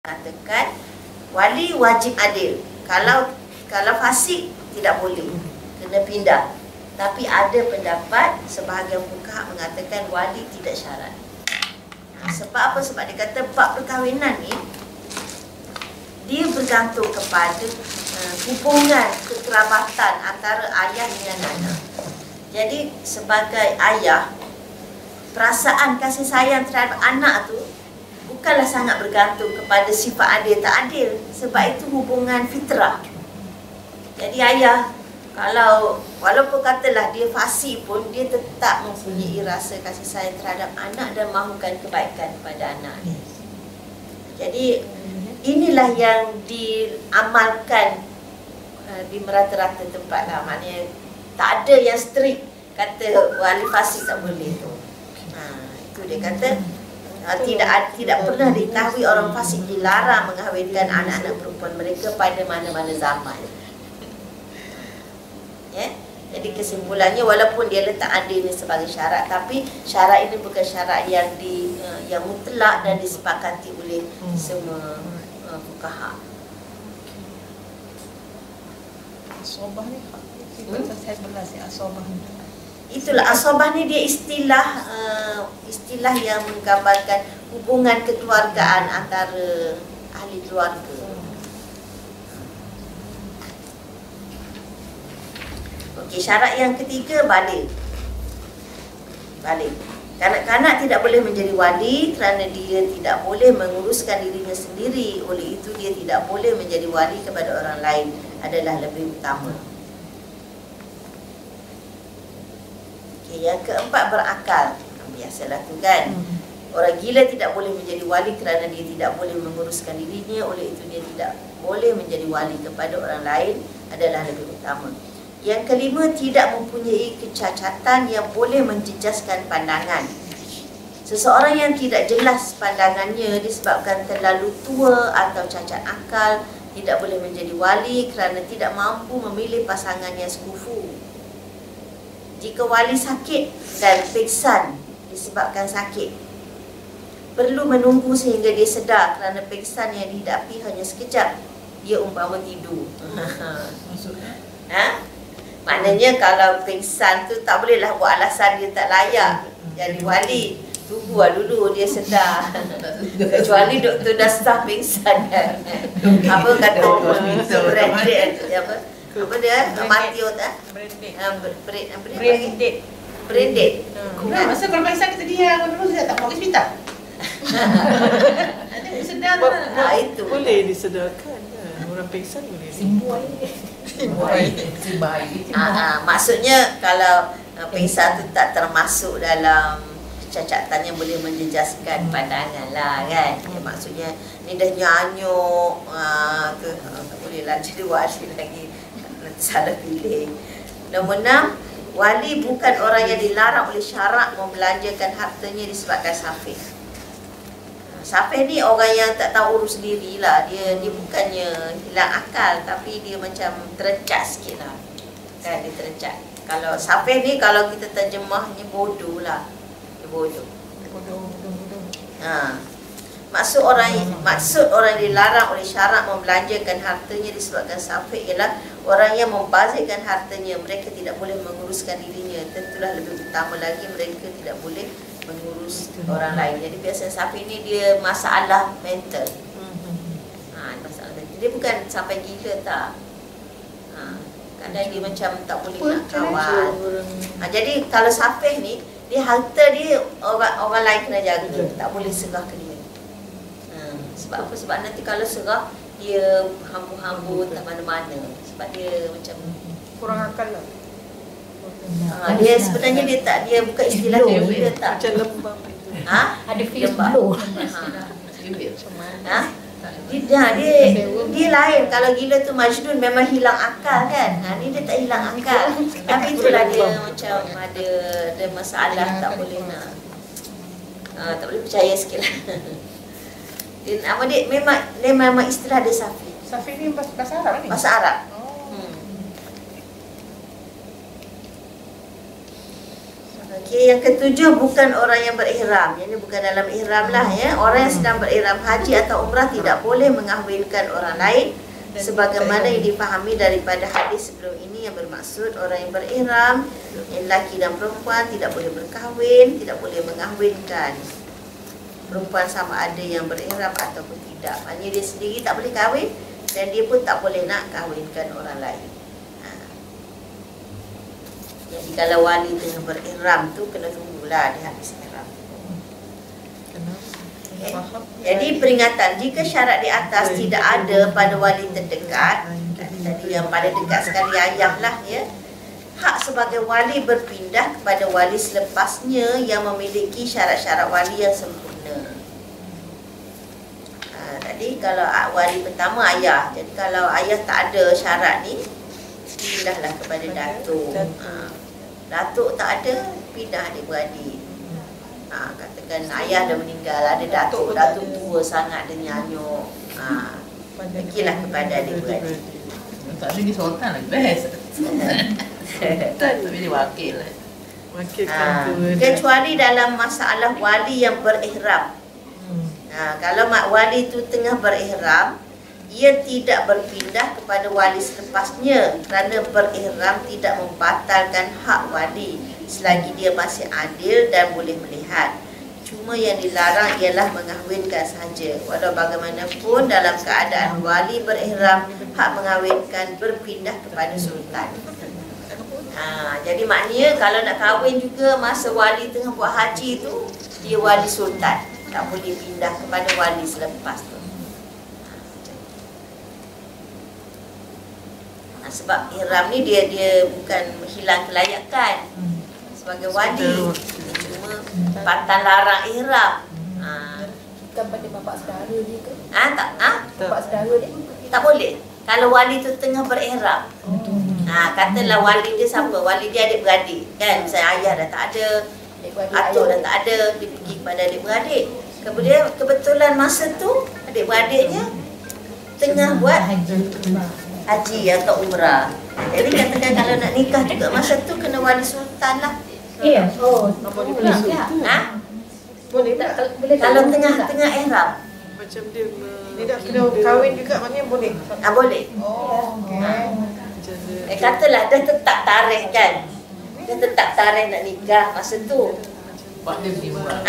Katakan wali wajib adil. Kalau fasik tidak boleh, kena pindah. Tapi ada pendapat sebahagian fuqaha mengatakan wali tidak syarat. Sebab apa? Sebab dia kata bab perkahwinan ni dia bergantung kepada hubungan kekerabatan antara ayah dengan anak. Jadi sebagai ayah, perasaan kasih sayang terhadap anak tu bukanlah sangat bergantung kepada sifat adil tak adil. Sebab itu hubungan fitrah. Jadi ayah, kalau walaupun katalah dia fasik pun, dia tetap mempunyai rasa kasih sayang terhadap anak dan mahukan kebaikan kepada anak dia. Jadi inilah yang diamalkan di merata-rata tempat lah. Maknanya tak ada yang strict kata wali fasik tak boleh tu. Itu dia kata tidak pernah diketahui orang fasik dilarang mengahwinkan anak-anak perempuan mereka pada mana-mana zaman. Ya? Jadi kesimpulannya, walaupun dia letak adil ni sebagai syarat, tapi syarat ini bukan syarat yang mutlak dan disepakati oleh semua fuqaha. Asobah ni saya belas ya, asobah ni. Itulah asobah ni, dia istilah yang menggambarkan hubungan kekeluargaan antara ahli keluarga. Okey, syarat yang ketiga balik. Kanak-kanak tidak boleh menjadi wali kerana dia tidak boleh menguruskan dirinya sendiri. Oleh itu dia tidak boleh menjadi wali kepada orang lain, adalah lebih utama. Yang keempat, berakal. Biasalah tu kan. Orang gila tidak boleh menjadi wali kerana dia tidak boleh menguruskan dirinya. Oleh itu dia tidak boleh menjadi wali kepada orang lain, adalah lebih utama. Yang kelima, tidak mempunyai kecacatan yang boleh menjejaskan pandangan. Seseorang yang tidak jelas pandangannya disebabkan terlalu tua atau cacat akal tidak boleh menjadi wali kerana tidak mampu memilih pasangan yang sekufu. Jika wali sakit dan pingsan disebabkan sakit, perlu menunggu sehingga dia sedar kerana pingsan yang dihidapi hanya sekejap. Dia umpama tidur. Maksudnya? Maknanya kalau pingsan tu tak bolehlah buat alasan dia tak layak jadi wali. Tunggulah dulu dia sedar. Kecuali doktor dah start pingsan kan. Apa kata branded apa dia? Matio tak? Branded. Masa kalau pingsan kita diam dulu, saya tak mau ke hospital. Nanti sedar lah. Itu boleh disedarkan kan. Orang pingsan boleh. Maksudnya kalau pingsan tu tak termasuk dalam kecacatan yang boleh menjejaskan pandangan lah kan. Maksudnya ni dah nyanyuk tu tak boleh lah jadi wali lagi, salah pilih. Nombor 6, wali bukan orang yang dilarang oleh syarak membelanjakan hartanya disebabkan safih. Safih ni orang yang tak tahu urus diri lah. Dia bukannya hilang akal, tapi dia macam terencat sikit lah kan, dia terencat. Kalau safih ni, kalau kita terjemahnya bodoh lah. Dia bodoh. Maksud orang dilarang oleh syarak membelanjakan hartanya disebabkan safih ialah orang yang membazirkan hartanya. Mereka tidak boleh menguruskan dirinya. Tentulah lebih utama lagi mereka tidak boleh mengurus orang lain. Jadi biasanya safih ni dia masalah mental. Masalah mental. Dia bukan sampai gila tak. Kadang dia macam tak boleh nak kawan. Jadi kalau safih ni, dia harta dia orang lain kena jaga. Tak boleh serah ke dia. Sebab apa? Sebab nanti kalau serah, dia hambur-hambur tak mana-mana. Sebab dia macam kurang akal lah. Dia sebenarnya dia bukan istilah dia tak. Macam lembab itu. Ada feel blow. Dia lain. Kalau gila tu Majnun memang hilang akal kan. Ni dia tak hilang akal. Tapi itulah dia macam ada masalah, tak boleh nak tak boleh percaya sikit lah. Nama dia memang istilah dia safih. Safih ni bahasa Arab ni? Bahasa Arab. Okey, yang ketujuh bukan orang yang berihram. Yang ini bukan dalam ihram lah ya. Orang yang sedang berihram haji atau umrah tidak boleh mengahwinkan orang lain sebagaimana yang dipahami daripada hadis sebelum ini yang bermaksud orang yang berihram, yang lelaki dan perempuan tidak boleh berkahwin, tidak boleh mengahwinkan perempuan sama ada yang berihram ataupun tidak. Maknanya dia sendiri tak boleh kahwin dan dia pun tak boleh nak kahwinkan orang lain. Jadi kalau wali tengah berihram tu kena tunggulah dia habis ihram. Okay. Jadi peringatan, jika syarat di atas tidak ada pada wali terdekat, tadi yang pada dekat sekali ayah lah ya, hak sebagai wali berpindah kepada wali selepasnya yang memiliki syarat-syarat wali yang sempurna. Tadi kalau wali pertama ayah, jadi kalau ayah tak ada syarat ni, pindahlah kepada datuk. Datuk tak ada, pindah adik-beradik. Katakan ayah dah meninggal, ada datuk tua sangat dia nyanyuk. Pergilah kepada adik-beradik. Tak ada pergi sultan lagi best. Tapi dia wakil lah. Wakil kantor. Kecuali dalam masalah wali yang berihram. Kalau mak wali tu tengah berihram, ia tidak berpindah kepada wali selepasnya kerana berihram tidak membatalkan hak wali selagi dia masih adil dan boleh melihat. Cuma yang dilarang ialah mengahwinkan sahaja. Walau bagaimanapun dalam keadaan wali berihram, hak mengahwinkan berpindah kepada sultan. Jadi maknanya kalau nak kahwin juga masa wali tengah buat haji tu, dia wali sultan, tak boleh pindah kepada wali selepas tu. Sebab ihram ni dia bukan hilang kelayakan sebagai wali, cuma pantang larang ihram. Bukan pada bapak saudara dia ke? Tak Bapak saudara dia? tak boleh. Kalau wali tu tengah berihram. Katalah wali dia siapa? Wali dia adik-beradik kan. Misalnya ayah dah tak ada, atuk dah tak ada, dia pergi kepada adik-beradik. Kemudian kebetulan masa tu adik-beradiknya tengah buat haji atau umrah. Jadi katakan kalau nak nikah juga masa tu kena wali sultan lah. Ya. Boleh tak? Boleh Kalau tengah-tengah ihram. Macam dia Dia dah kena kahwin juga, maknanya boleh. Boleh. Oh, okey. Katalah dah tetap tarikh kan. Dia tetap tarikh nak nikah masa tu. Buat dia pergi murah.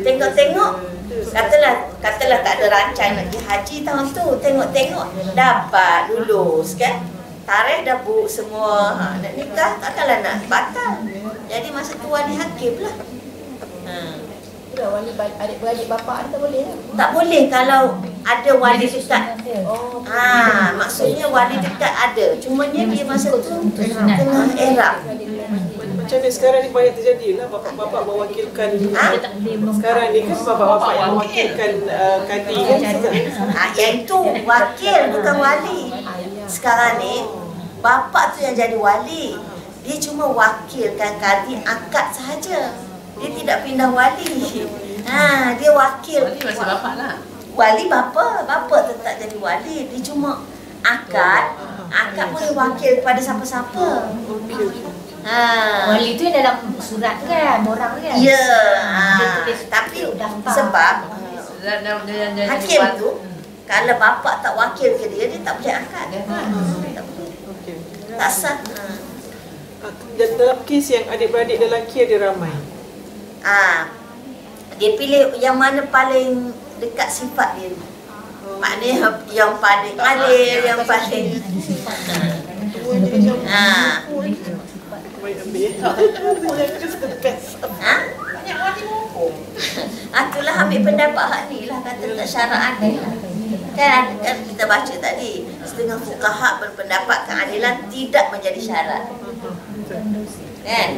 Tengok-tengok. Katalah tak ada rancang nak pergi haji tahun tu. Tengok-tengok dapat lulus kan. Tarikh dah book semua. Nak nikah takkanlah nak batal. Jadi masa tu wali hakim lah. Itulah wali adik-beradik bapak tak boleh lah. Tak boleh kalau ada wali dekat. Oh, Maksudnya wali dekat ada. Cumanya dia masa tu tengah ihram. macam ni sekarang ni banyak terjadi lah bapak-bapak mewakilkan. Sekarang ni kan bapak-bapak yang mewakilkan kadi kan. Yang itu wakil bukan wali. Sekarang ni bapak tu yang jadi wali. Dia cuma wakilkan kadi akad sahaja. Dia tidak pindah wali. Dia wakil. Wali masih bapak lah. Wali bapa tetap jadi wali. Dia cuma akad boleh wakil kepada siapa-siapa. wali tu yang dalam surat tu kan, orang tu kan. Ya. Dia tulis Tapi daftar. sebab Dan hakim tu kalau bapak tak wakil ke dia tak boleh akad. Tak boleh. Okey. Tak sah. Dalam kes yang adik-beradik lelaki ada ramai. Dia pilih yang mana paling dekat sifat dia. Maknanya yang paling adil, yang paling Baik ambil. Itulah ambil pendapat hak ni lah, kata tak syarat adil lah. Kan kita baca tadi, setengah fuqaha berpendapat keadilan tidak menjadi syarat. Kan?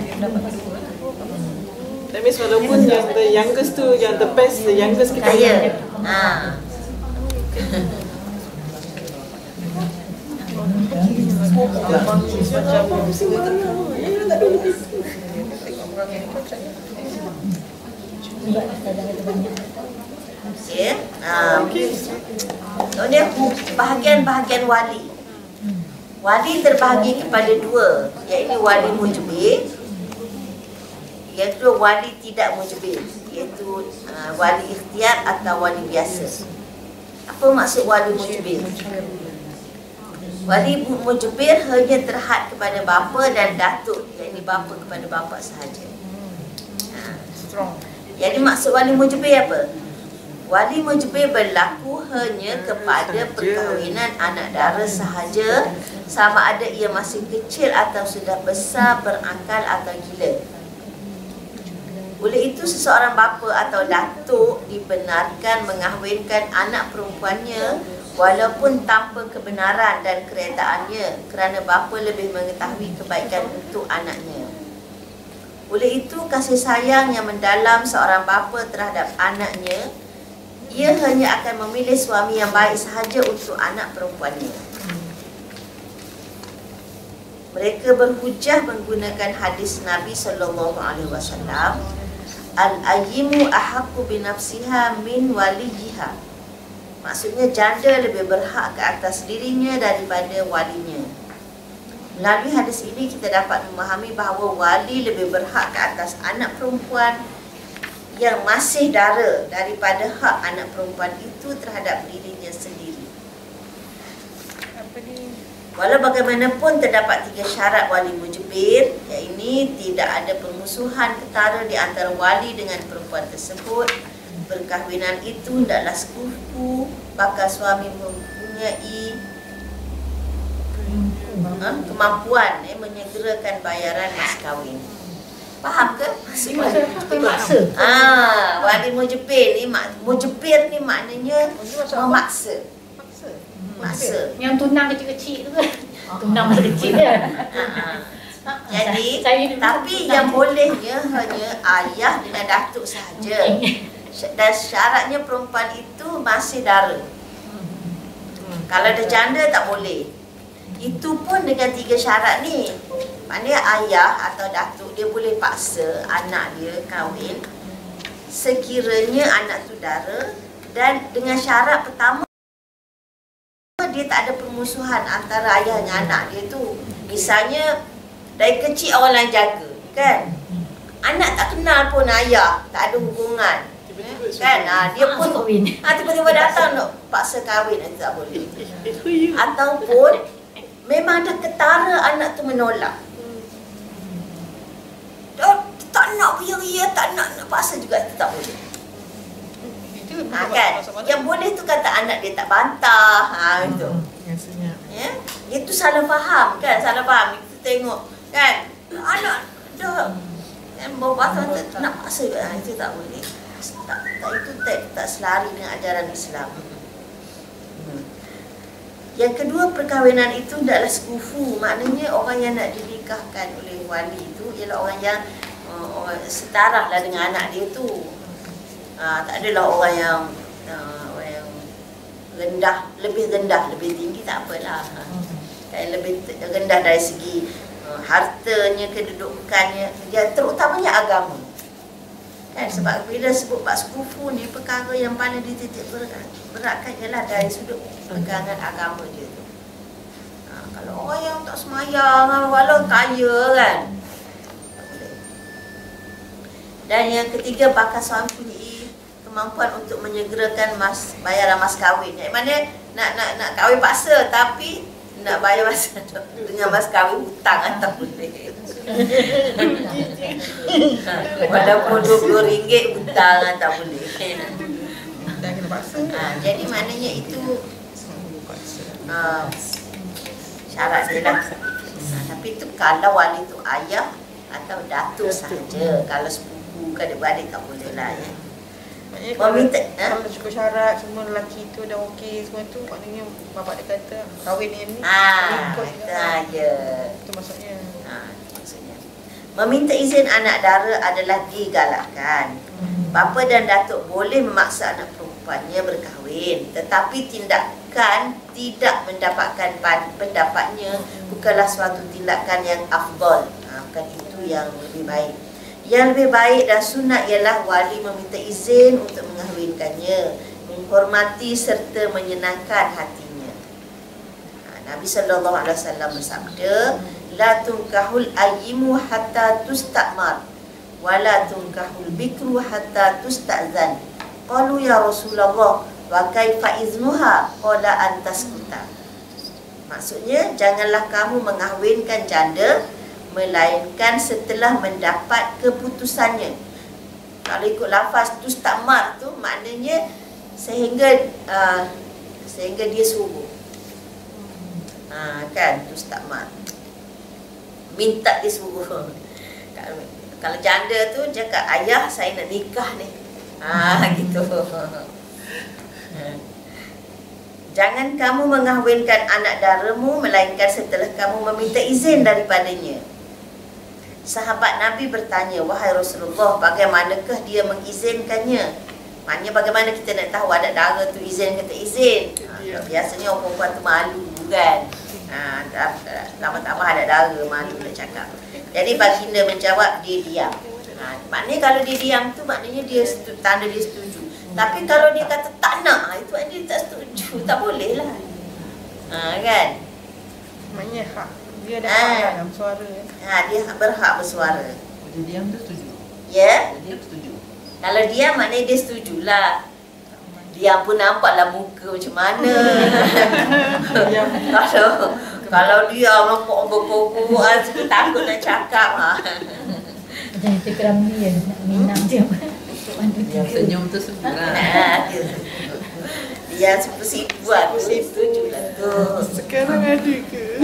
That means walaupun yang the youngest tu, yang the best, the youngest kita Kaya. Kemudian bahagian-bahagian wali. Wali terbahagi kepada dua, iaitu wali mujbir iaitu wali tidak mujbir, iaitu wali ikhtiar atau wali biasa. Apa maksud wali mujbir? Wali mujbir hanya terhad kepada bapa dan datuk, iaitu bapa kepada bapa sahaja. Strong. Jadi maksud wali mujbir apa? Wali mujbir berlaku hanya kepada perkahwinan anak dara sahaja, sama ada ia masih kecil atau sudah besar, berakal atau gila. Oleh itu, seseorang bapa atau datuk dibenarkan mengahwinkan anak perempuannya walaupun tanpa kebenaran dan keredaannya, kerana bapa lebih mengetahui kebaikan untuk anaknya. Oleh itu, kasih sayang yang mendalam seorang bapa terhadap anaknya, ia hanya akan memilih suami yang baik sahaja untuk anak perempuannya. Mereka berhujah menggunakan hadis Nabi SAW, al-ayyimu ahaqqu binafsiha min waliyiha. Maksudnya janda lebih berhak ke atas dirinya daripada walinya. Melalui hadis ini kita dapat memahami bahawa wali lebih berhak ke atas anak perempuan yang masih dara daripada hak anak perempuan itu terhadap dirinya sendiri. Apa ni? Walau bagaimanapun terdapat 3 syarat wali mujbir, iaitu tidak ada permusuhan ketara di antara wali dengan perempuan tersebut. Perkahwinan itu hendaklah sekufu, bakal suami mempunyai kemampuan menyegerakan bayaran mas kahwin. Faham ke? Memaksa. Wali mujbir ni mujbir ni maknanya memaksa. Maksa. Yang tunang kecil-kecil tu kan. Tunang masa kecil kan. Jadi, Saya tapi yang bolehnya hanya ayah dengan datuk sahaja. Dan syaratnya perempuan itu masih dara. Kalau ada janda tak boleh. Itu pun dengan 3 syarat ni. Maknanya ayah atau datuk dia boleh paksa anak dia kahwin sekiranya anak tu dara, dan dengan syarat pertama dia tak ada permusuhan antara ayah dengan anak dia tu. Misalnya dari kecil orang lain jaga, kan? Anak tak kenal pun ayah, tak ada hubungan. Kan? Dia pun tiba-tiba datang nak paksa kahwin, itu tak boleh. Ataupun memang dah ketara anak tu menolak. Tak nak beria, tak nak paksa juga, itu tak boleh. Kan? Yang boleh tu kata anak dia tak bantah, itu. Ya? Itu salah faham, kan? Salah faham. Kita tengok, kan? Anak dah kan bawa bantah nak paksa juga, itu tak boleh. Itu tak selari dengan ajaran Islam. Yang kedua, perkahwinan itu adalah sekufu. Maknanya orang yang nak dinikahkan oleh wali itu ialah orang yang setara lah dengan anak dia tu. Tak adalah orang yang rendah, lebih tinggi tak apalah. Lebih rendah dari segi hartanya, kedudukannya, dia terutamanya agama. Kan, sebab bila sebut bab sekufu ni, perkara yang paling dititik beratkan ialah dari sudut pegangan agama dia tu. Kalau orang yang tak semayang, walau kaya kan, tak boleh. Dan yang ketiga, bakal suami punya kemampuan untuk menyegerakan bayaran mas kahwin. Yang mana nak kahwin paksa, tapi nak bayar dengan mas kahwin hutang tak boleh. Walaupun RM20 hutang tak boleh. Dah kena paksa. Jadi maknanya itu syarat dia lah. Tapi itu kalau wali tu ayah atau datuk sahaja. Kalau sepupu ke adik-adik tak boleh lah ya. Maknanya kalau cukup syarat, semua lelaki tu dah okey semua tu, maknanya bapak dia kata kahwin yang ni ikut saja. Itu maksudnya. Meminta izin anak dara adalah digalakkan. Bapa dan datuk boleh memaksa anak perempuannya berkahwin, tetapi tindakan tidak mendapatkan pendapatnya bukanlah suatu tindakan yang afdal. Bukan itu yang lebih baik. Yang lebih baik dan sunat ialah wali meminta izin untuk mengahwinkannya, menghormati serta menyenangkan hatinya. Nabi SAW bersabda, la tunkahul ayyimu hatta tustamar wala tunkahul bikru hatta tusta'zan. Qalu ya Rasulullah wa kaifa iznuha? Qala antaskuta. Maksudnya, janganlah kamu mengahwinkan janda melainkan setelah mendapat keputusannya. Kalau ikut lafaz tustamar tu maknanya sehingga dia suruh. Kan tustamar. Minta dia suruh. Kalau janda tu cakap, ayah saya nak nikah ni. Gitu. Jangan kamu mengahwinkan anak daramu melainkan setelah kamu meminta izin daripadanya. Sahabat Nabi bertanya, wahai Rasulullah, bagaimanakah dia mengizinkannya? Maknanya bagaimana kita nak tahu anak dara tu izin ke tak izin? Biasanya orang perempuan tu malu kan. Tambah-tambah anak dara malu nak cakap. Jadi baginda menjawab, dia diam. Maknanya kalau dia diam tu maknanya dia tanda dia setuju. Tapi kalau dia kata tak nak, itu maknanya dia tak setuju. Tak boleh lah. Kan? Maknanya hak. Dia ada hak dalam suara. Dia berhak bersuara. Dia diam tu setuju. Ya? Dia diam setuju. Kalau diam maknanya dia setujulah. Dia pun nampaklah muka macam mana. Kalau dia nampak berkokok, takut nak cakap. Macam itu kerami yang nak minang dia. Yang senyum tu sebenarnya. Dia sipu-sipu aku setuju lah tu. Sekarang ada ke?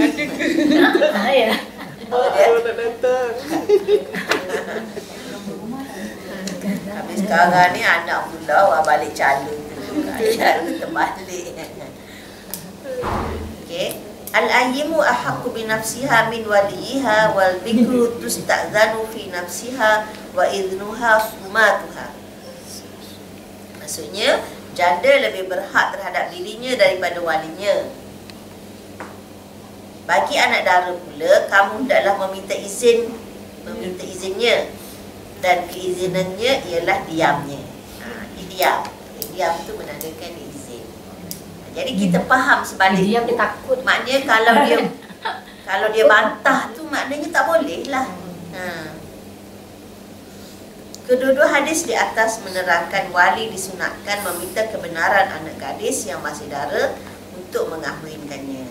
Ya. Baru nak datang. Habis sekarang ni anak pula balik calon tu. Ayat terbalik. Okey. Al-ayyimu ahaqqu bi nafsiha min waliha wal bikru tusta'zanu fi nafsiha wa idnuha sumatuha. Maksudnya janda lebih berhak terhadap dirinya daripada walinya. Bagi anak dara pula, kamu hendaklah meminta izinnya, dan keizinannya ialah diamnya. Diam. Diam tu menandakan izin. Jadi kita faham sebaliknya. Dia takut. Maknanya kalau dia bantah tu maknanya tak boleh lah. Kedua-dua hadis di atas menerangkan wali disunatkan meminta kebenaran anak gadis yang masih dara untuk mengahwinkannya.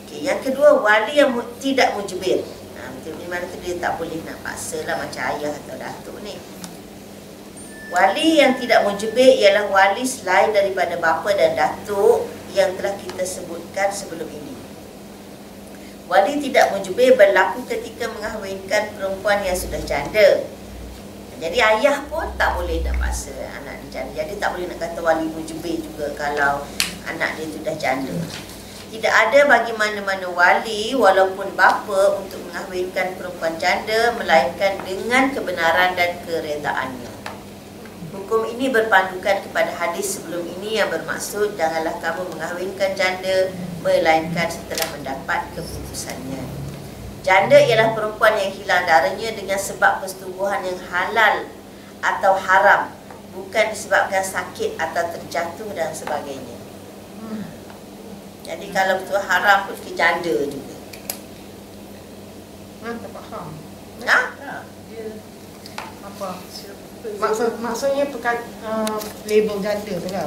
Okey, yang kedua, wali yang tidak mujbir. Di mana tu dia tak boleh nak paksa lah macam ayah atau datuk ni. Wali yang tidak mujbir ialah wali selain daripada bapa dan datuk yang telah kita sebutkan sebelum ini. Wali tidak mujbir berlaku ketika mengahwinkan perempuan yang sudah janda. Jadi ayah pun tak boleh nak paksa anak dia janda. Jadi tak boleh nak kata wali mujbir juga kalau anak dia sudah janda. Tidak ada bagi mana-mana wali walaupun bapa untuk mengahwinkan perempuan janda melainkan dengan kebenaran dan keredaannya. Hukum ini berpandukan kepada hadis sebelum ini yang bermaksud janganlah kamu mengahwinkan janda melainkan setelah mendapat keputusannya. Janda ialah perempuan yang hilang darahnya dengan sebab persetubuhan yang halal atau haram, bukan disebabkan sakit atau terjatuh dan sebagainya. Jadi kalau betul haram pun ke janda juga. Tak faham. Dia Apa? Maksudnya label janda tu lah.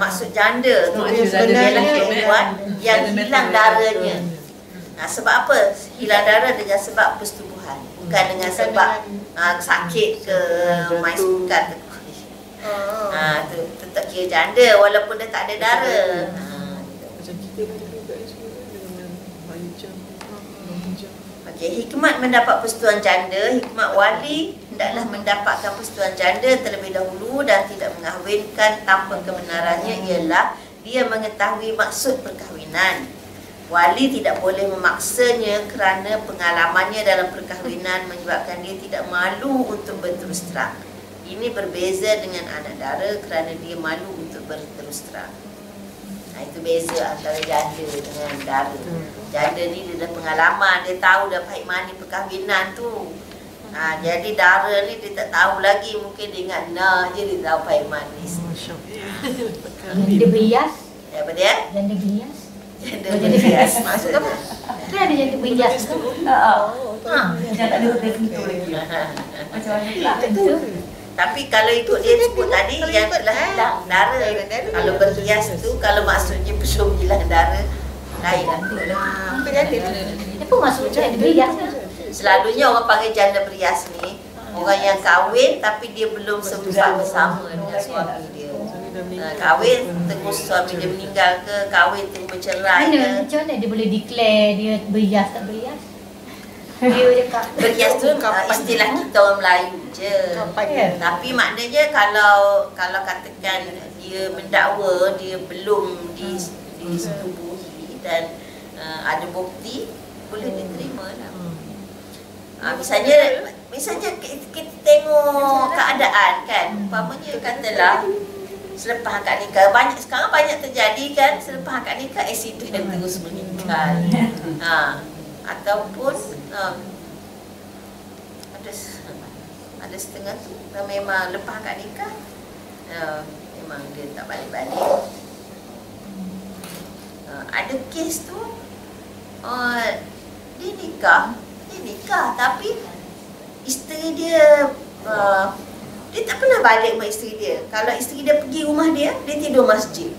Maksud janda tu Maksud sebenarnya janda perempuan yang hilang darahnya. Sebab apa? Hilang darah dengan sebab persetubuhan, bukan dengan sebab sakit ke main sukan ke. Tu tetap kira janda walaupun dia tak ada darah. Macam kita juga dengan macam Okey, hikmat mendapat persetujuan janda. Hikmat wali hendaklah mendapatkan persetujuan janda terlebih dahulu dan tidak mengahwinkan tanpa kebenarannya ialah dia mengetahui maksud perkahwinan. Wali tidak boleh memaksanya kerana pengalamannya dalam perkahwinan menyebabkan dia tidak malu untuk berterus terang. Ini berbeza dengan anak dara kerana dia malu untuk berterus terang. Itu beza antara janda dengan dara. Janda ni dia dah pengalaman, dia tahu dah pahit manis perkahwinan tu. Jadi dara ni dia tak tahu lagi, mungkin dia ingat je dia tahu pahit manis. Janda berhias. Apa dia? Janda berhias. Janda berias. Maksud apa? Kan ada janda berias tu. Yang tak ada hotel pintu lagi. Macam mana pula? Tapi kalau ikut dia sebut tadi yang telah hilang dara. Kalau berhias tu, kalau maksudnya pesum hilang dara, lain lah. Apa janda? Apa maksud janda berias tu? Selalunya orang panggil janda berias ni orang yang kahwin tapi dia belum sempat bersama dengan suami dia. Kahwin terus suami dia meninggal ke, kahwin terus bercerai ke. Macam mana dia boleh declare dia berias tak berias? Dia cakap Berias tu istilah kita orang Melayu je. Tapi maknanya kalau katakan dia mendakwa dia belum disetubuhi dan ada bukti, boleh diterima lah. Misalnya kita tengok keadaan kan, umpamanya katalah selepas akad nikah, sekarang banyak terjadi kan, selepas akad nikah aksiden terus meninggal. Ataupun ada setengah tu memang lepas akad nikah memang dia tak balik-balik. Ada kes tu dia nikah tapi isteri dia dia tak pernah balik sama isteri dia. Kalau isteri dia pergi rumah dia tidur masjid.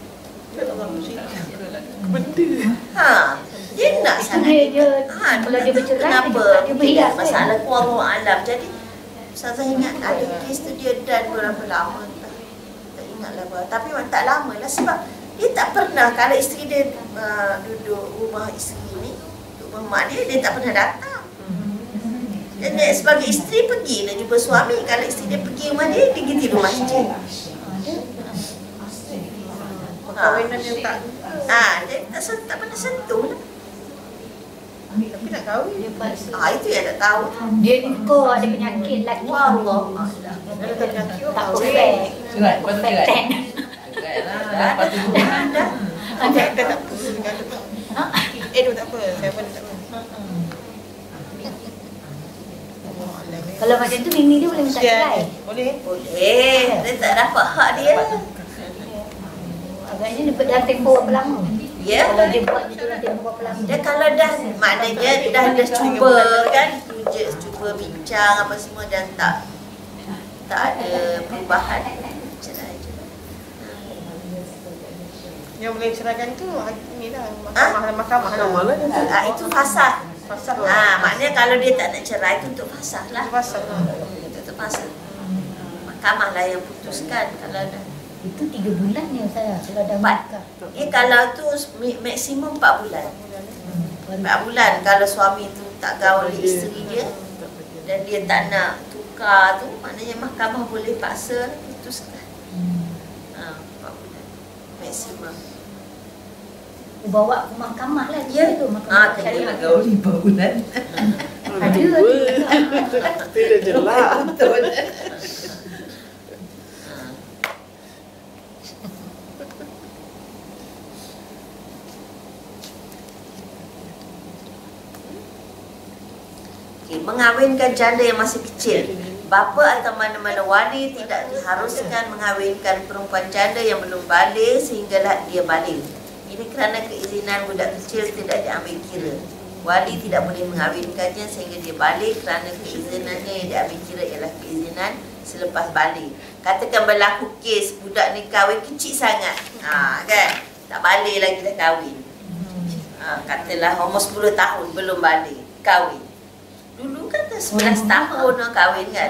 Dia nak sangat kalau dia bercerai kenapa? dia berias Masalah wallahu alam. Jadi Ustazah ingat ada kes tu dia dan berapa lama tak ingatlah berapa. Tapi memang tak lama lah sebab dia tak pernah, kalau isteri dia duduk rumah isteri ni, duduk rumah mak dia tak pernah datang. Dan dia sebagai isteri pergi nak jumpa suami. Kalau isteri dia pergi rumah dia pergi tidur masjid. Perkahwinan yang tak dia tak pernah sentuh lah. tapi nak kahwin. Itu yang tak tahu. Dia ni kau ada penyakit lagi. Allah. Ada tak penyakit Tak perfect. Cerai, lepas tu cerai. Perfect. Cerai lah. Lepas tu hubungan. Dah tak apa. Dia tak apa. Saya pun tak apa. Kalau macam tu bini dia boleh minta cerai. Boleh. Boleh. Dia tak dapat hak dia. Agaknya dalam tempoh berapa lama? Ya. Kalau dia buat itu dalam tempoh berapa lama? Dan kalau dah maknanya dah cuba kan, cuba bincang apa semua dan tak ada perubahan, cerai je. Yang boleh ceraikan tu ni lah mahkamah lah. Itu fasah. Fasah. Maknanya kalau dia tak nak cerai itu untuk fasah lah. Fasah lah. Untuk fasah. Mahkamah lah yang putuskan kalau dah. Itu 3 bulan ya saya kalau dah 4. nikah. Kalau tu maksimum 4 bulan. 4 bulan kalau suami tu tak gaul isteri dia dan dia tak nak tukar tu, maknanya mahkamah boleh paksa putuskan. 4 bulan maksimum. Bawa ke mahkamah lah Ya. tu mahkamah Kena syariah. Gaul 5 bulan. Ada Tidak jelas. Betul. Mengawinkan janda yang masih kecil. Bapa atau mana-mana wali tidak diharuskan mengawinkan perempuan janda yang belum balik sehinggalah dia balik. Ini kerana keizinan budak kecil tidak diambil kira. Wali tidak boleh mengawinkannya sehingga dia balik kerana keizinannya yang diambil kira ialah keizinan selepas balik. Katakan berlaku kes budak ni kahwin kecil sangat. Kan? Tak balik lagi dah kahwin. Katalah umur 10 tahun belum balik kahwin. Dulu kan 11 tahun orang kahwin kan.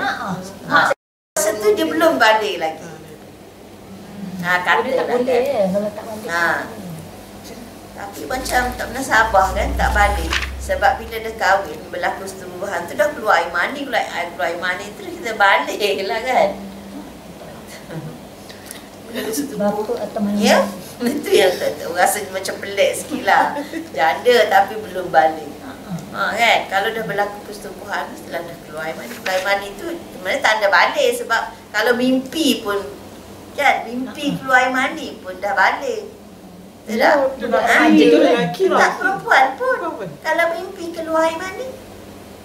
Masa tu dia belum balik lagi. Kata Dia tak lah boleh kan. kalau tak balik. Tapi macam tak pernah sabar kan, tak balik. Sebab bila dah kahwin, berlaku setubuhan tu dah keluar air mani, keluar air mani terus kita balik lah kan. Bapa atau mana? Ya, itu yang rasa macam pelik sikit lah. Janda tapi belum balik. Kan, kalau dah berlaku persetubuhan, setelah dah keluar air mani tu sebenarnya tanda balik. Sebab kalau mimpi pun kan, mimpi keluar air mani pun dah balik. Tak? Itu lelaki lah. Tak, perempuan pun. Kalau mimpi keluar air mani,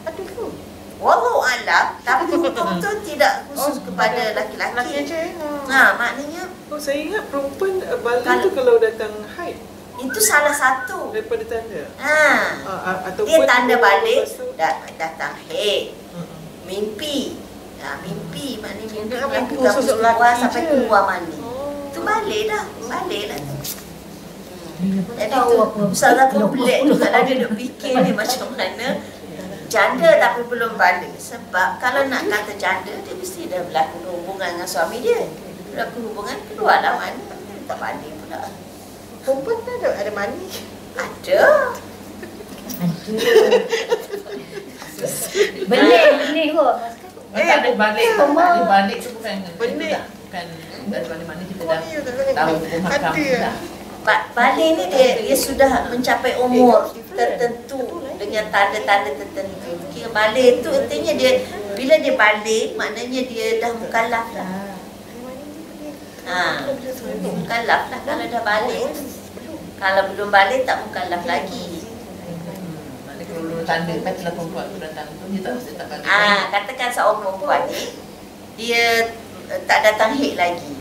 Aduh. wallahu alam, tapi hukum tu tidak khusus kepada Lelaki laki-laki. aja. Maknanya Saya ingat perempuan balik tu kalau datang haid. Itu salah satu. Daripada tanda. Dia tanda balik datang haid, mimpi. Mimpi maknanya mimpi keluar sampai keluar mani. Itu balik dah, balik lah tu. Jadi tu Ustazah pun pelik kalau dia duk fikir ni macam mana janda tapi belum balik. Sebab kalau nak kata janda, dia mesti dah berlaku hubungan dengan suami dia. Berlaku hubungan, keluarlah mani, dia tak balik pula. Perempuan tak ada mani. Ada. Benih kot. Tak ada balik. Ada balik tu bukan benih. Bukan dari mana kita dah tahu hukum hakam dah. Balik ni dia sudah mencapai umur tertentu dengan tanda-tanda tertentu. Kira balik tu artinya dia bila dia balik maknanya dia dah mukallaf dah. Mukallaf lah kalau dah balik tu. Kalau belum balik tak mukallaf lagi. Maknanya kalau belum tanda katalah perempuan tu datang tu dia tak balik. Katakan seorang perempuan ni dia tak datang haid lagi.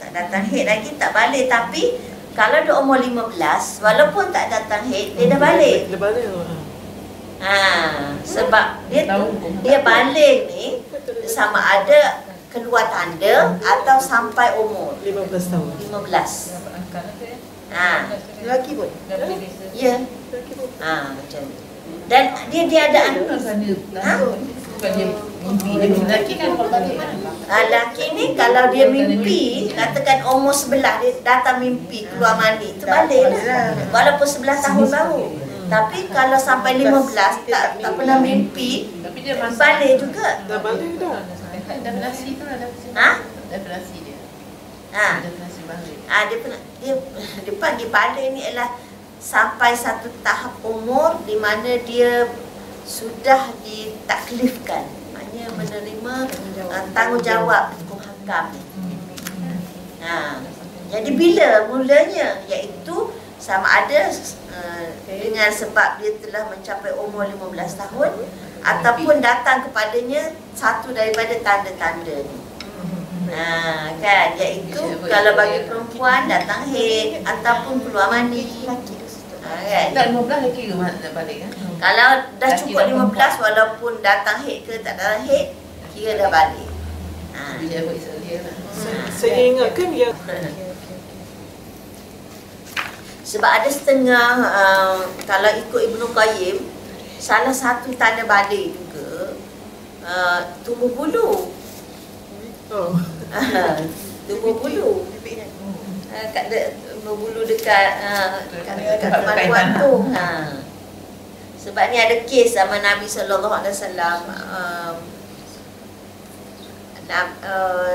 Tak datang haid lagi, tak balik. Tapi kalau dia umur 15, walaupun tak datang haid, dia dah balik. Dia balik. Sebab dia balik ni sama ada keluar tanda atau sampai umur 15 tahun. 15. Lelaki pun. Ya. Macam ni. Dan dia ada anak. Bukan dia mimpi. Dia lelaki kan kalau balik kan. Lelaki ni kalau dia mimpi, katakan umur 11 dia datang mimpi keluar mani, tu balik lah. Walaupun 11 tahun baru. Tapi kalau sampai 15 tak pernah mimpi, Tapi dia masih balik juga. Dah balik dah. definasi tu ada. Definasi dia. Definasi balik. Dia panggil balik ni ialah sampai satu tahap umur di mana dia sudah ditaklifkan, maknanya menerima tanggungjawab hukum hakam. Jadi bila mulanya, iaitu sama ada dengan sebab dia telah mencapai umur 15 tahun ataupun datang kepadanya satu daripada tanda-tanda ni. Kan, iaitu kalau bagi perempuan datang haid ataupun keluar mani. Kan? Tak 15 lagi ke nak balik kan? Kalau dah cukup 15 walaupun datang haid ke tak datang haid, kira dah balik. Bila buat dia lah. Saya ingatkan yang sebab ada setengah kalau ikut Ibnu Qayyim, salah satu tanda balik juga tumbuh bulu. Tumbuh bulu. Tumbuh bulu dekat kemaluan tu. Sebab ni ada kes zaman Nabi SAW.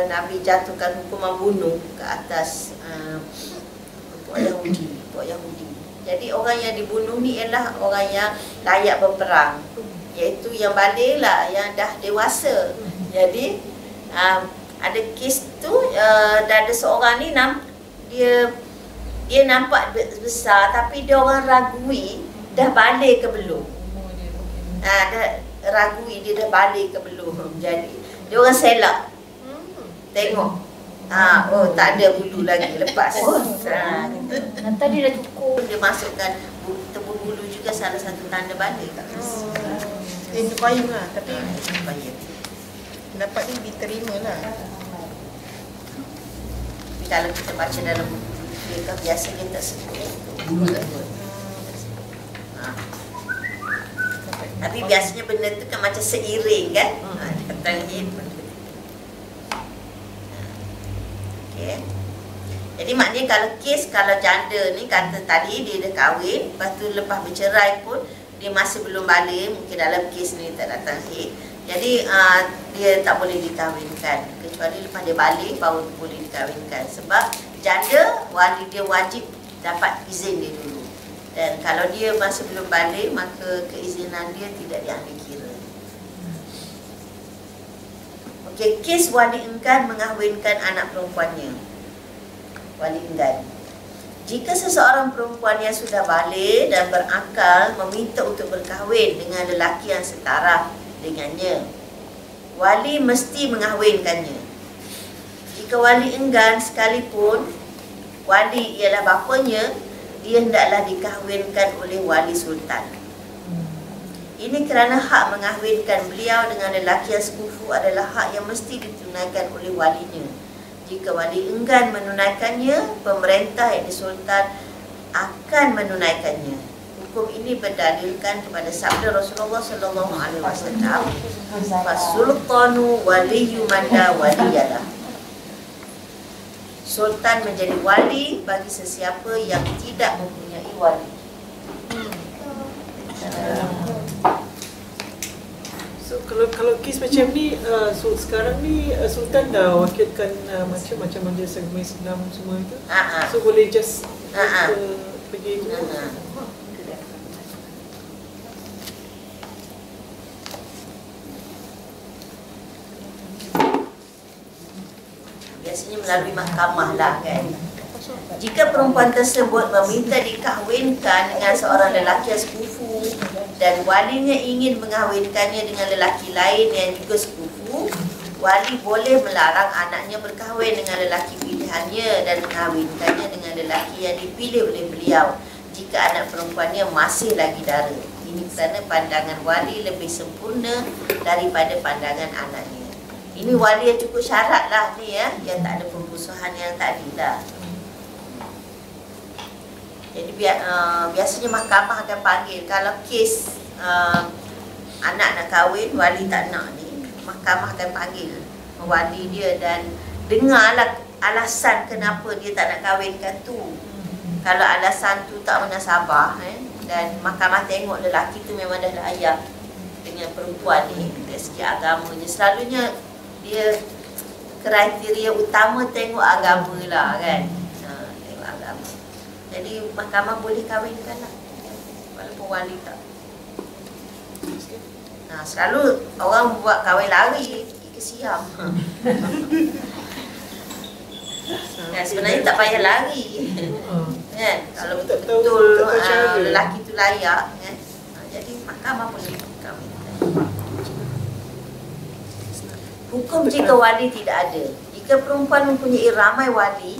Nabi jatuhkan hukuman bunuh ke atas Puak Yahudi. Jadi orang yang dibunuh ni ialah orang yang layak berperang, iaitu yang balik lah, yang dah dewasa. Jadi ada kes tu, ada seorang ni dia nampak besar tapi dia orang ragui dah balik ke belum. Dah ragui dia dah balik ke belum. Jadi dia orang selak. Tengok. Tak ada bulu lagi lepas. Nanti dia dah cukup. Dia masukkan tepung bulu juga salah satu tanda balik. Itu payung lah. Tapi payung. pendapat ni diterima lah. Tapi kalau kita baca dalam buku dia kan biasa dia tak sebut Bulu tak buat. Tapi biasanya benda tu kan macam seiring kan. Datang hit. Okay. Jadi maknanya kalau janda ni kata tadi dia dah kahwin, lepas tu lepas bercerai pun dia masih belum balik, mungkin dalam kes ni tak datang haid. Jadi dia tak boleh dikahwinkan, kecuali lepas dia balik baru boleh dikahwinkan. Sebab janda wali dia wajib dapat izin dia dulu. Dan kalau dia masih belum balik, maka keizinan dia tidak diambil kira. Okey, kes wali enggan mengahwinkan anak perempuannya. Wali enggan. Jika seseorang perempuan yang sudah balik dan berakal meminta untuk berkahwin dengan lelaki yang setara dengannya, wali mesti mengahwinkannya. Jika wali enggan sekalipun, wali ialah bapanya, dia hendaklah dikahwinkan oleh wali sultan. Ini kerana hak mengahwinkan beliau dengan lelaki yang sekufu adalah hak yang mesti ditunaikan oleh walinya. Jika wali enggan menunaikannya, pemerintah yakni sultan akan menunaikannya. Hukum ini berdalilkan kepada sabda Rasulullah sallallahu alaihi wasallam, "Fasultanu waliyyu man la waliyalah." Sultan menjadi wali bagi sesiapa yang tidak mempunyai wali. So kalau kes macam ni, sekarang ni Sultan dah wakilkan macam majlis agama Islam semua itu. So boleh just pergi itu. Biasanya melalui mahkamah lah kan. Jika perempuan tersebut meminta dikahwinkan dengan seorang lelaki yang sekufu dan walinya ingin mengahwinkannya dengan lelaki lain yang juga sekufu, wali boleh melarang anaknya berkahwin dengan lelaki pilihannya dan mengahwinkannya dengan lelaki yang dipilih oleh beliau jika anak perempuannya masih lagi dara. Ini kerana pandangan wali lebih sempurna daripada pandangan anaknya. Ini wali yang cukup syarat lah ni ya, yang tak ada permusuhan yang tadi lah. Jadi biasanya mahkamah akan panggil. Kalau kes anak nak kahwin, wali tak nak ni, mahkamah akan panggil wali dia dan dengarlah alasan kenapa dia tak nak kahwinkan tu. Kalau alasan tu tak menasabah dan mahkamah tengok lelaki tu memang dah layak dengan perempuan ni dari segi agamanya, selalunya dia kriteria utama tengok agama lah kan. Tengok agama. Jadi mahkamah boleh kahwinkan lah, walaupun wali tak. Selalu orang buat kahwin lari, ke Siam. Sebenarnya tak payah lari kan, kalau betul-betul lelaki tu layak kan. Jadi mahkamah boleh kahwinkan. Hukum jika wali tidak ada. Jika perempuan mempunyai ramai wali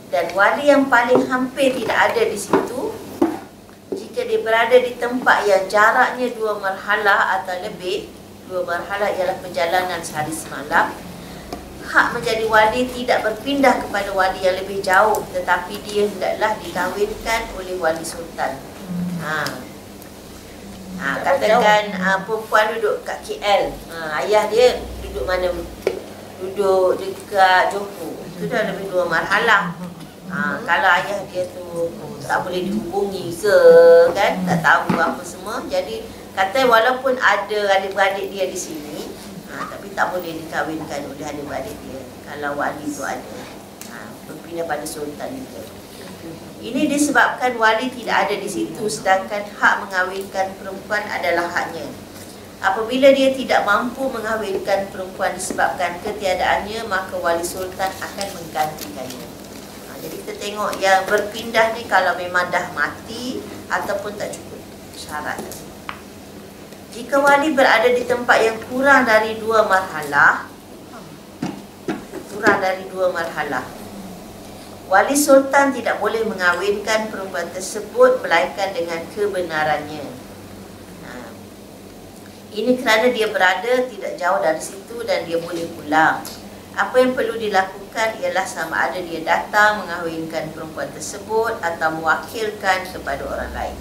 dan wali yang paling hampir tidak ada di situ, jika dia berada di tempat yang jaraknya 2 marhalah atau lebih, 2 marhalah ialah perjalanan sehari semalam, hak menjadi wali tidak berpindah kepada wali yang lebih jauh, tetapi dia hendaklah dikahwinkan oleh wali sultan. Katakan perempuan duduk kat KL, ayah dia duduk mana? Duduk dekat Johor. Itu dah lebih 2 marhalah. Kalau ayah dia tu tak boleh dihubungi ke kan, tak tahu apa semua, jadi kata walaupun ada adik-beradik dia di sini, tapi tak boleh dikahwinkan oleh adik-beradik dia kalau wali tu ada. Berpindah pada sultan juga. Ini disebabkan wali tidak ada di situ, sedangkan hak mengahwinkan perempuan adalah haknya. Apabila dia tidak mampu mengahwinkan perempuan disebabkan ketiadaannya, maka wali sultan akan menggantikannya. Jadi kita tengok yang berpindah ni kalau memang dah mati ataupun tak cukup syarat. Jika wali berada di tempat yang kurang dari 2 marhalah, wali sultan tidak boleh mengahwinkan perempuan tersebut melainkan dengan kebenarannya. Ini kerana dia berada tidak jauh dari situ dan dia boleh pulang. Apa yang perlu dilakukan ialah sama ada dia datang mengahwinkan perempuan tersebut atau mewakilkan kepada orang lain.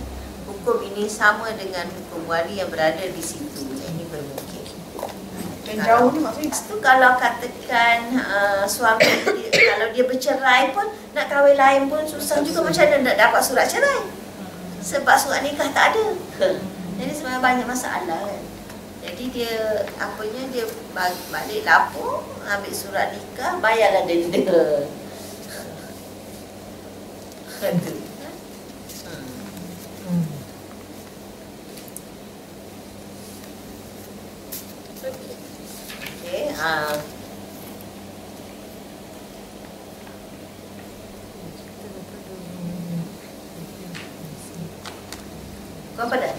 Hukum ini sama dengan hukum wali yang berada di situ. Ini bermungkin. Dan jauh ni maksudnya? Itu kalau katakan suami dia, kalau dia bercerai pun, nak kahwin lain pun susah juga, macam mana nak dapat surat cerai. Sebab surat nikah tak ada. Jadi sebenarnya banyak masalah kan. Jadi dia dia balik lapor, ambil surat nikah, bayarlah denda. Okey, kau apa dah?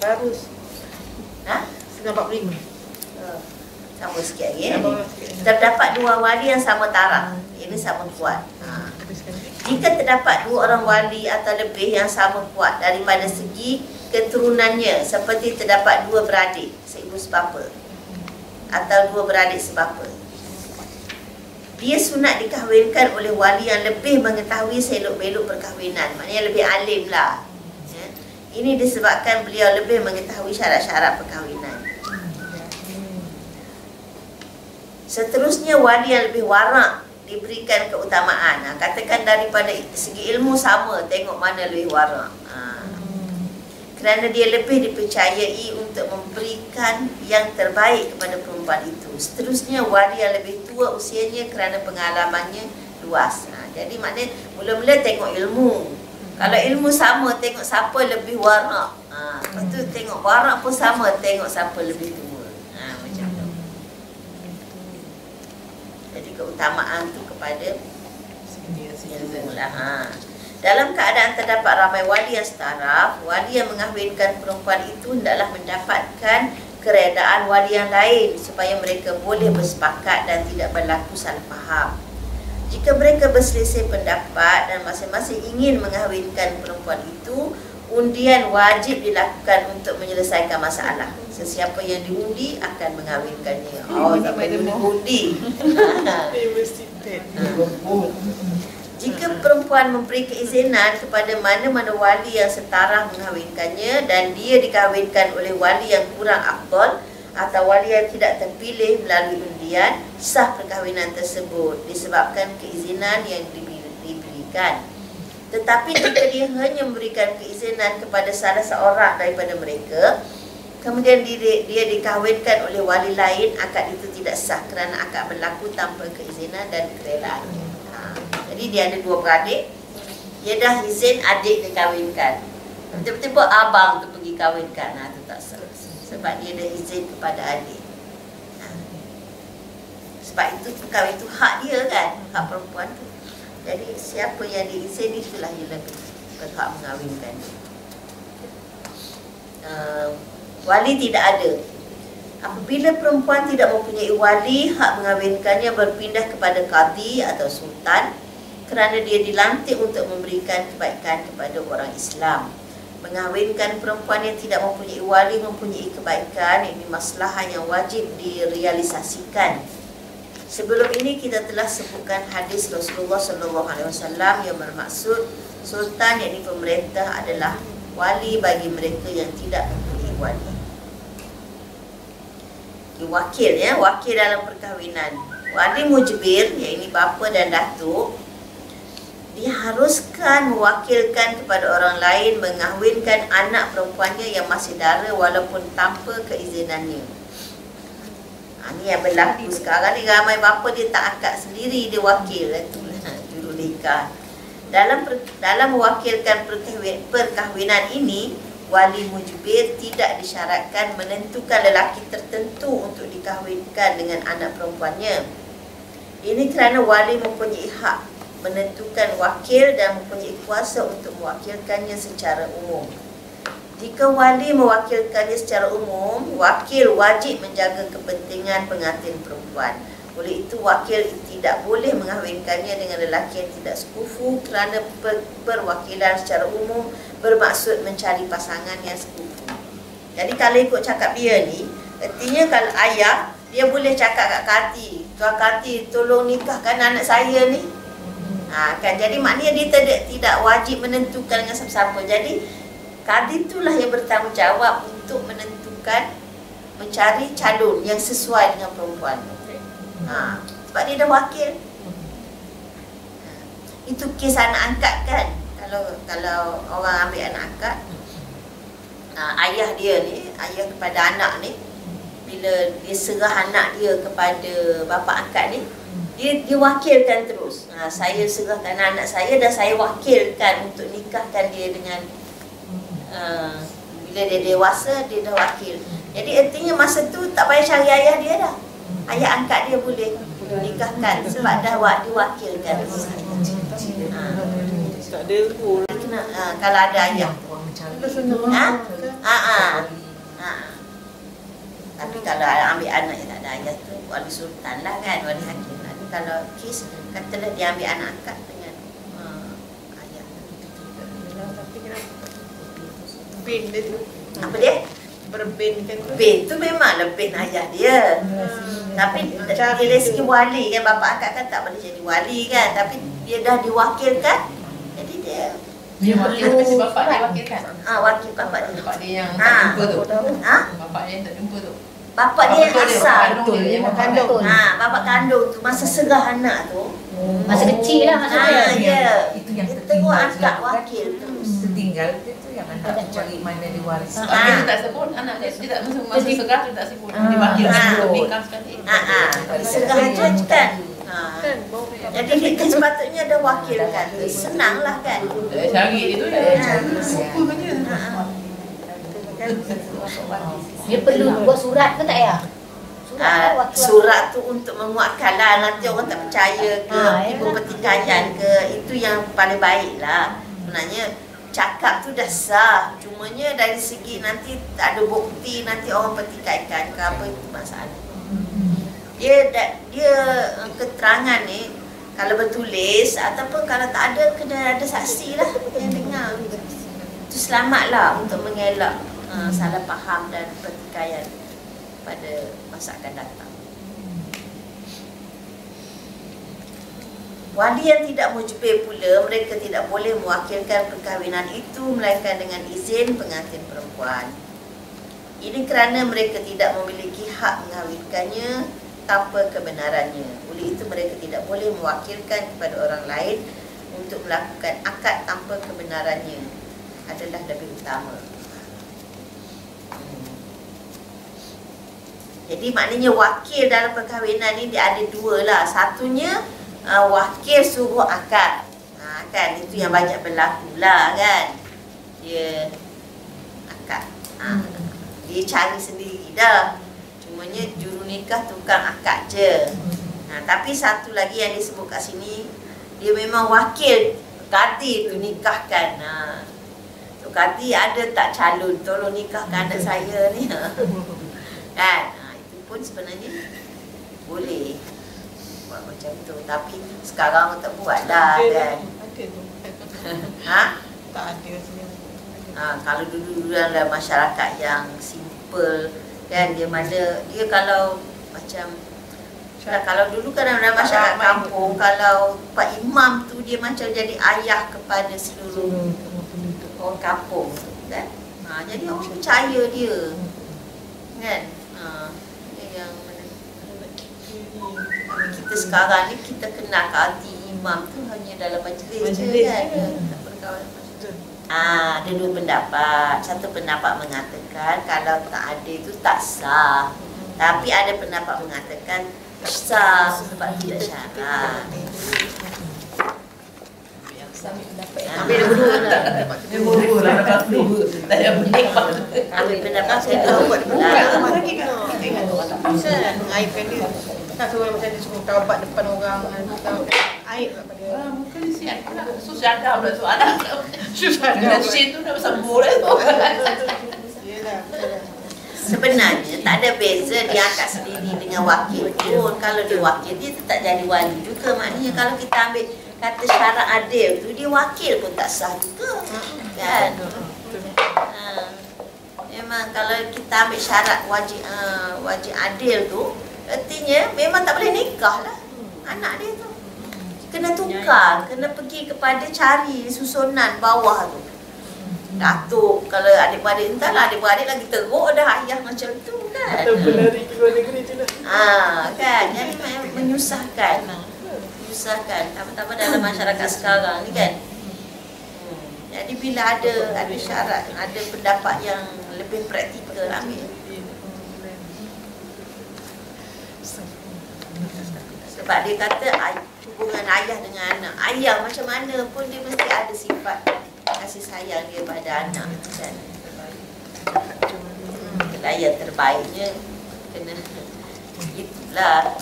Baru Ha? 9.45. Sama sikit lagi. Terdapat dua wali yang sama taraf. Ini sama kuat. Jika terdapat dua orang wali atau lebih yang sama kuat daripada segi keturunannya, seperti terdapat dua beradik seibu sebapa atau dua beradik sebapa, dia sunat dikahwinkan oleh wali yang lebih mengetahui selok-belok perkahwinan. Maknanya lebih alim lah. Ini disebabkan beliau lebih mengetahui syarat-syarat perkahwinan. Seterusnya, wali yang lebih warak diberikan keutamaan. Katakan daripada segi ilmu sama, tengok mana lebih warak. Kerana dia lebih dipercayai untuk memberikan yang terbaik kepada perempuan itu. Seterusnya, wali yang lebih tua usianya kerana pengalamannya luas. Jadi maknanya mula-mula tengok ilmu. Kalau ilmu sama, tengok siapa lebih warak. Lepas tu tengok warak pun sama, tengok siapa lebih tua. Macam tu. Jadi keutamaan tu kepada ilmu lah. Dalam keadaan terdapat ramai wali yang setaraf, wali yang mengahwinkan perempuan itu hendaklah mendapatkan keredaan wali yang lain supaya mereka boleh bersepakat dan tidak berlaku salah faham. Jika mereka berselisih pendapat dan masing-masing ingin mengahwinkan perempuan itu, undian wajib dilakukan untuk menyelesaikan masalah. Sesiapa yang diundi akan mengahwinkannya. Tak payah undi. Jika perempuan memberi keizinan kepada mana-mana wali yang setara mengahwinkannya dan dia dikahwinkan oleh wali yang kurang afdal atau wali yang tidak terpilih melalui undian, sah perkahwinan tersebut disebabkan keizinan yang diberikan. Tetapi jika dia hanya memberikan keizinan kepada salah seorang daripada mereka, kemudian dia dikahwinkan oleh wali lain, akad itu tidak sah kerana akad berlaku tanpa keizinan dan kerelaannya. Jadi dia ada dua beradik, dia dah izin adik dikahwinkan, tiba-tiba abang tu pergi kahwinkan, tu tak sah. Sebab dia dah izin kepada adik. Sebab itu perkahwin itu hak dia kan, hak perempuan tu. Jadi siapa yang diizin itulah yang lebih berhak mengahwinkan dia. Wali tidak ada. Apabila perempuan tidak mempunyai wali, hak mengahwinkannya berpindah kepada qadi atau sultan kerana dia dilantik untuk memberikan kebaikan kepada orang Islam. Mengahwinkan perempuan yang tidak mempunyai wali mempunyai kebaikan, ini masalah yang wajib direalisasikan. Sebelum ini kita telah sebutkan hadis Rasulullah SAW yang bermaksud sultan, yakni pemerintah, adalah wali bagi mereka yang tidak mempunyai wali. Wakil, wakil dalam perkahwinan. Wali mujbir, yakni bapa dan datuk, diharuskan mewakilkan kepada orang lain mengahwinkan anak perempuannya yang masih dara walaupun tanpa keizinannya. Ini yang berlaku sekarang ni, ramai bapa dia tak angkat sendiri, dia wakil. Juru nikah. Dalam mewakilkan perkahwinan ini, wali mujbir tidak disyaratkan menentukan lelaki tertentu untuk dikahwinkan dengan anak perempuannya. Ini kerana wali mempunyai hak menentukan wakil dan mempunyai kuasa untuk mewakilkannya secara umum. Jika wali mewakilkannya secara umum, wakil wajib menjaga kepentingan pengantin perempuan. Oleh itu, wakil tidak boleh mengahwinkannya dengan lelaki yang tidak sekufu kerana perwakilan secara umum bermaksud mencari pasangan yang sekufu. Jadi kalau ikut cakap dia ni, artinya kalau ayah, dia boleh cakap kat Kati, Tuan Kati tolong nikahkan anak saya ni. Kan, jadi maknanya dia tidak wajib menentukan dengan siapa-siapa. Jadi Kadi itulah yang bertanggungjawab untuk menentukan, mencari calon yang sesuai dengan perempuan. Sebab dia dah wakil. Itu kes anak angkat kan. Kalau orang ambil anak angkat, ayah dia ni, ayah kepada anak ni, bila dia serah anak dia kepada bapa angkat ni, dia wakilkan terus. Saya serahkan anak saya dan saya wakilkan untuk nikahkan dia dengan bila dia dewasa, dia dah wakil. Jadi artinya masa tu tak payah cari ayah dia dah. Ayah angkat dia boleh nikahkan sebab dah diwakilkan. Tak ada ilmu. Kalau ada ayah. Tapi kalau ambil anak yang tak ada ayah tu wali sultan lah kan, wali hakim lah. Kalau kes katalah dia ambil anak angkat dengan ayah. Tapi kenapa? Bin dia tu. Apa dia? Berbinkan tu. Bin tu memanglah bin ayah dia. Tapi dari segi wali kan, bapa angkat kan tak boleh jadi wali kan, tapi dia dah diwakilkan. Jadi dia wakil kasi bapak dia wakilkan. Wakil bapak dia. Bapak dia yang tak jumpa tu. Bapak dia yang tak jumpa tu. Bapak dia yang asal. Kandung. Bapak kandung tu masa serah anak tu. Masa kecil lah maksudnya. Ya. Itu yang Dia tengok angkat wakil tu. Tertinggal itu yang anak cari mana diwaris. Dia tak sebut anak dia tak masa serah dia tak sebut. Dia wakilkan nikah sekali. Serah aja kan. Jadi dia sepatutnya ada wakilkan. Senanglah kan. Cari dia tu suku kan dia. Dia perlu buat surat ke tak ya? Surat tu untuk menguatkan lah, nanti orang tak percaya ke, ibu pertikaian ke, itu yang paling baik lah. Sebenarnya cakap tu dah sah, cumanya dari segi nanti tak ada bukti, nanti orang pertikaikan ke apa, itu masalah. Dia keterangan ni kalau bertulis ataupun kalau tak ada, kena ada saksi lah yang dengar. Itu selamatlah untuk mengelak salah faham dan pertikaian pada masa akan datang. Wali yang tidak mujbir pula, mereka tidak boleh mewakilkan perkahwinan itu melainkan dengan izin pengantin perempuan. Ini kerana mereka tidak memiliki hak mengahwinkannya tanpa kebenarannya. Oleh itu mereka tidak boleh mewakilkan kepada orang lain untuk melakukan akad tanpa kebenarannya adalah lebih utama. Jadi maknanya wakil dalam perkahwinan ni dia ada dua lah. Satunya wakil suruh akad. Kan itu yang banyak berlaku lah kan. Dia akad. Dia cari sendiri dah. Cumanya juru nikah tukang akad je. Tapi satu lagi yang disebut kat sini, dia memang wakil kadi tu nikahkan. Tu kadi ada tak calon, tolong nikahkan anak saya ni. Kan? Pun sebenarnya boleh buat macam tu, tapi sekarang tak buat dah kan. Tak ada sebenarnya. Kalau dulu dalam masyarakat yang simple kan, dia kalau macam kalau dulu kan dalam masyarakat kampung, kalau Pak Imam tu dia macam jadi ayah kepada seluruh orang kampung kan. Jadi orang percaya dia kan. Yang kita sekarang ni kita kenal kadi imam tu hanya dalam majlis je kan. Ada dua pendapat. Satu pendapat mengatakan kalau tak ada itu tak sah. Tapi ada pendapat mengatakan sah sebab tidak syarat. Ambil berdua lah. Ambil pendapat saya buat Mengaibkan dia. Tak suruh macam dia suruh taubat depan orang. Aib kat dia. Mungkin siap pula. Susah dah pula soalan. Susah dah. Sin tu dah bersambung dah tu. Yelah. Sebenarnya tak ada beza dia angkat sendiri dengan wakil pun. Kalau dia wakil, dia tetap jadi wali juga. Maknanya kalau kita ambil kata syarat adil tu, dia wakil pun tak sah juga kan. Memang kalau kita ambil syarat wajib adil tu, artinya memang tak boleh nikah lah anak dia tu. Kena tukar, kena pergi kepada cari susunan bawah tu. Datuk, kalau adik-beradik, entahlah adik-beradik lagi teruk dah ayah macam tu kan. Atau berlari ke luar negeri tu lah. Kan, jadi menyusahkan. Apa-apa dalam masyarakat sekarang ni kan. Jadi bila ada syarat, ada pendapat yang lebih praktikal, ambil. Sebab dia kata hubungan ayah dengan anak, ayah macam mana pun dia mesti ada sifat kasih sayang dia pada anak kan. Yang terbaiknya kena itulah.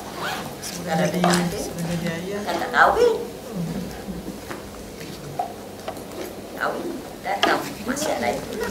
Kalau dia ada, kan tak kahwin. Kahwin datang masyarakat lain pula.